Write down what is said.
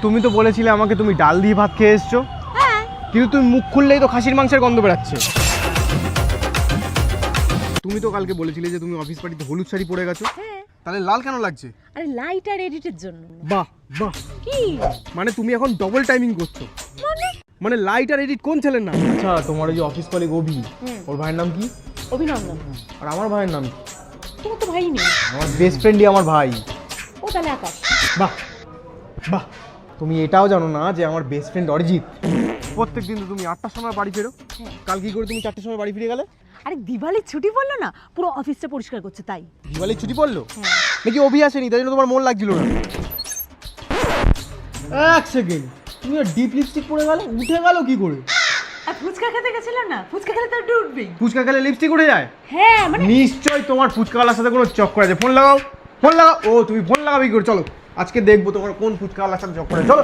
তুমি তো বলেছিলে আমাকে তুমি ডাল দিয়ে ভাত খেয়ে এসছো। হ্যাঁ। কিন্তু তুমি মুখ খুললেই তো খাসির মাংসের গন্ধ বেরাচ্ছে। তুমি তো কালকে বলেছিলে যে তুমি অফিস পার্টিতে হলুদ শাড়ি পরে গেছো। হ্যাঁ। তাহলে লাল কেন লাগছে? আরে লাইট আর এডিটের জন্য। বাহ বাহ। কি মানে তুমি এখন ডবল টাইমিং করছো। মানে লাইট আর এডিট কোন ছেলের নাম? আচ্ছা, তোমার ওই যে অফিস কলিগ অভি, ওর ভাইয়ের নাম কি? অভিনন্দন। আর আমার ভাইয়ের নাম কি? তোমার তো ভাই নেই। আমার বেস্ট ফ্রেন্ডই আমার ভাই। ও তাহলে আকাশ। বাহ বাহ। তুমি এটাও জানো না যে আমার বেস্ট ফ্রেন্ড অরিজিৎ প্রত্যেকদিন তো তুমি 8টার সময় বাড়ি ফেরো। কাল কি করে তুমি 4টার সময় বাড়ি ফিরে গেলে? আরে দিওয়ালির ছুটি পড়লো না, পুরো অফিসটা পরিষ্কার করছে তাই। দিওয়ালির ছুটি পড়লো নাকি অভি আসেনি তাই জন্য তোমার মন লাগছিল না? এক সেকেন্ড, তুমি ডিপ লিপস্টিক পরে গেলে উঠে গেল কি করে? আর ফুচকা খেতে গেছিলাম না, ফুচকা খেলে তো একটু উঠবেই। ফুচকা খেলে লিপস্টিক উঠে যায়? হ্যাঁ মানে নিশ্চয়ই তোমার ফুচকাওয়ালার সাথে কোনো চক্কর আছে। ফোন লাগাও, ফোন লাগাও। ও তুমি ফোন লাগাবি কি করে? চলো আজকে দেখবো তোমার কোন ফুচকাওয়ালার সাথে চক্কর আছে। চলো।